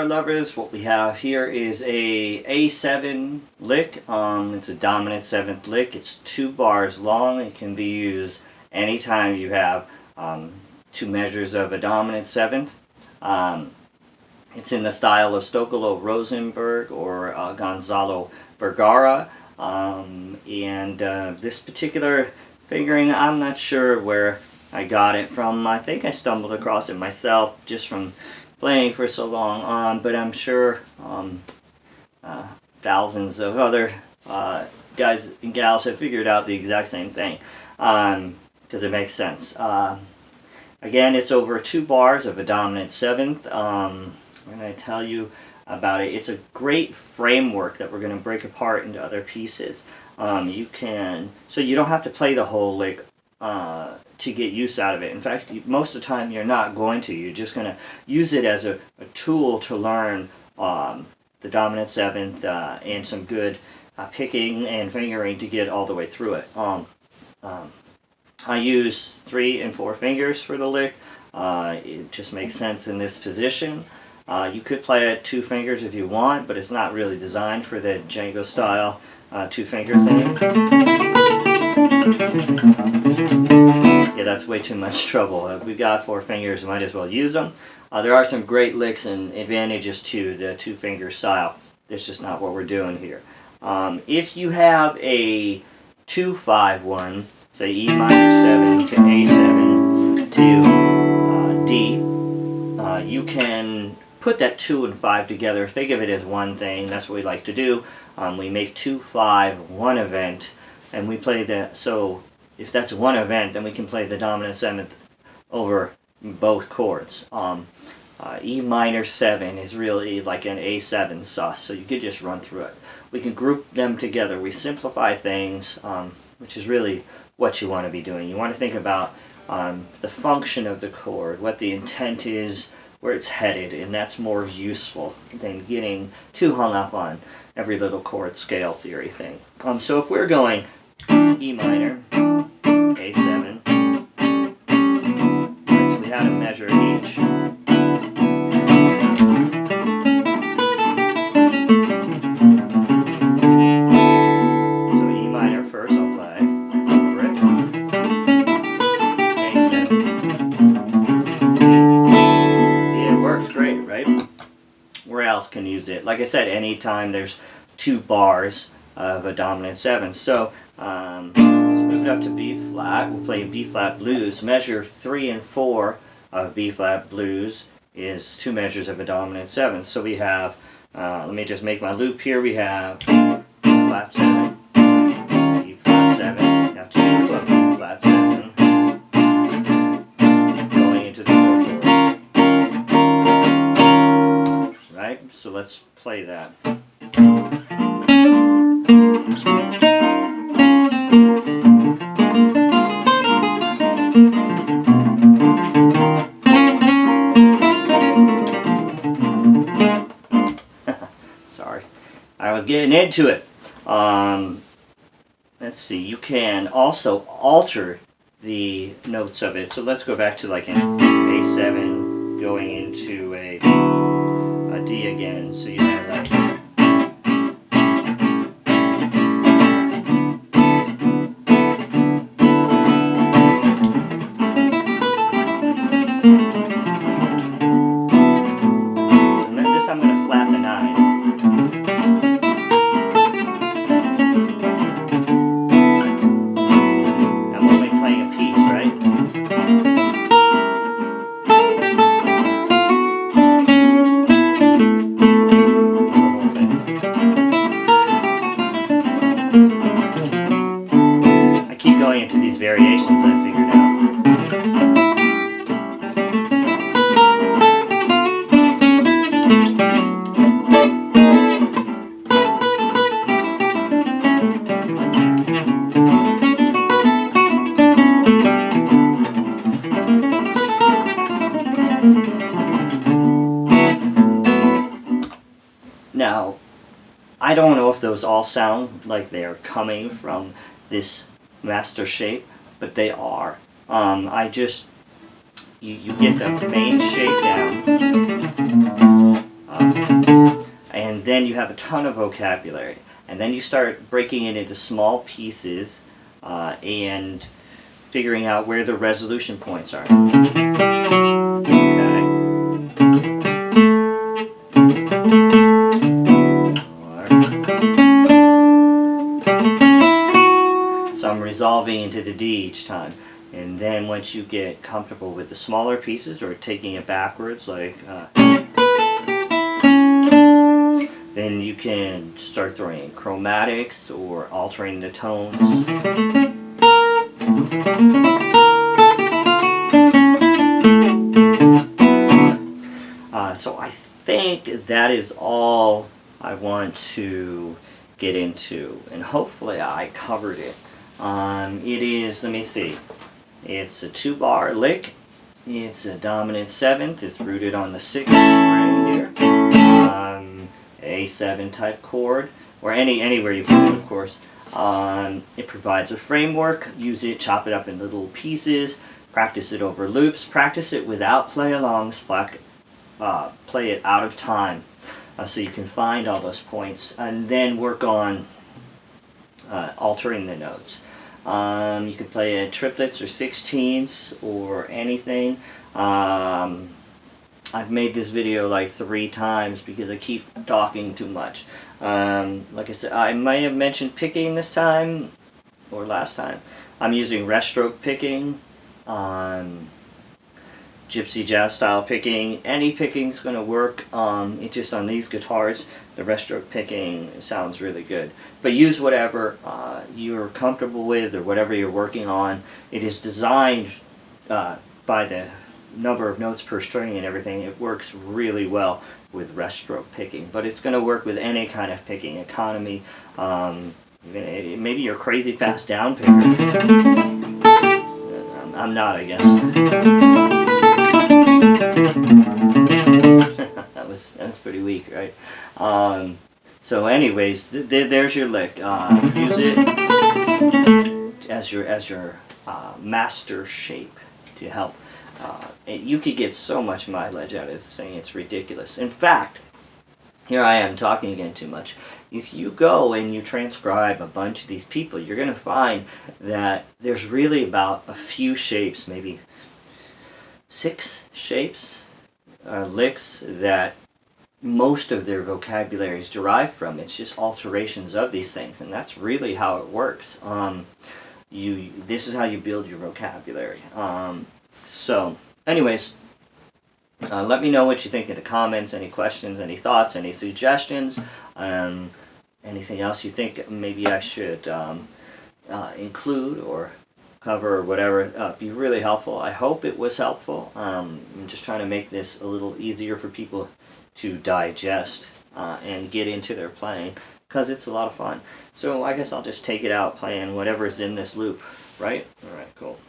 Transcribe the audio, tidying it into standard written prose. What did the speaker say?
guitar lovers, what we have here is a A7 lick. It's a dominant 7th lick. It's 2 bars long. It can be used anytime you have 2 measures of a dominant 7th. It's in the style of Stochelo Rosenberg or Gonzalo Bergara. This particular fingering, I'm not sure where I got it from. I think I stumbled across it myself just from playing for so long, but I'm sure thousands of other guys and gals have figured out the exact same thing, because it makes sense. Again, it's over 2 bars of a dominant 7th. When I tell you about it, it's a great framework that we're going to break apart into other pieces. So you don't have to play the whole lick to get use out of it. In fact, most of the time you're not going to. You're just going to use it as a tool to learn the dominant 7th and some good picking and fingering to get all the way through it. I use 3 and 4 fingers for the lick. It just makes sense in this position. You could play it 2 fingers if you want, but it's not really designed for the Django style 2-finger thing. Yeah, that's way too much trouble. If we've got 4 fingers, we might as well use them. There are some great licks and advantages to the 2-finger style. That's just not what we're doing here. If you have a 2-5-1, say E minor 7 to A7 to D, you can put that 2 and 5 together. Think of it as one thing. That's what we like to do. We make 2-5 one event, and we play that. So if that's one event, then we can play the dominant 7th over both chords. E minor 7 is really like an A7 sus, so you could just run through it. We can group them together. We simplify things, which is really what you want to be doing. You want to think about the function of the chord, what the intent is, where it's headed, and that's more useful than getting too hung up on every little chord scale theory thing. So if we're going E minor, A7, right, so we had to measure each. So E minor first, I'll play over it. A7. See, it works great, right? Where else can use it? Like I said, anytime there's 2 bars of a dominant 7. So let's move it up to B flat. We'll play B flat blues. Measure 3 and 4 of B flat blues is 2 measures of a dominant 7. So we have, let me just make my loop here. We have B flat 7, B flat 7. Now 2 of B flat 7 going into the 4 chord. Right? So let's play that. Sorry, I was getting into it. Let's see, you can also alter the notes of it. So let's go back to like an A7 going into a D again. So you have like I'm going to flat the 9. I'm only playing a piece, right? I keep going into these variations I figured out. Now, I don't know if those all sound like they are coming from this master shape, but they are. You get the main shape down, and then you have a ton of vocabulary. And then you start breaking it into small pieces and figuring out where the resolution points are. Okay. So I'm resolving into the D each time. And then once you get comfortable with the smaller pieces or taking it backwards, like then you can start throwing in chromatics or altering the tones. So I think that is all I want to get into, and hopefully I covered it. It is, let me see, it's a 2-bar lick, it's a dominant 7th, it's rooted on the 6th string here, A7 type chord, or anywhere you put it, of course. It provides a framework. Use it, chop it up in little pieces, practice it over loops, practice it without play-alongs, play it out of time so you can find all those points, and then work on altering the notes. You can play it triplets or 16ths or anything. I've made this video like 3 times because I keep talking too much. Like I said, I may have mentioned picking this time or last time. I'm using rest stroke picking, gypsy jazz style picking. Any picking is going to work. It's just on these guitars, the rest stroke picking sounds really good. But use whatever you're comfortable with or whatever you're working on. It is designed by the number of notes per string and everything. It works really well with rest stroke picking, but it's going to work with any kind of picking, economy, maybe you're crazy fast down picker. I'm not, I guess. that was pretty weak, right? So anyways, there's your lick. Use it as your master shape to help. You could get so much mileage out of this thing, it's ridiculous. In fact, here I am talking again too much. If you go and you transcribe a bunch of these people, you're going to find that there's really about a few shapes, maybe 6 shapes, licks, that most of their vocabulary is derived from. It's just alterations of these things, and that's really how it works. This is how you build your vocabulary. So, anyways, let me know what you think in the comments, any questions, any thoughts, any suggestions, anything else you think maybe I should include or cover or whatever. Be really helpful. I hope it was helpful. I'm just trying to make this a little easier for people to digest and get into their playing, because it's a lot of fun. So I guess I'll just take it out playing whatever's in this loop, right? Alright, cool.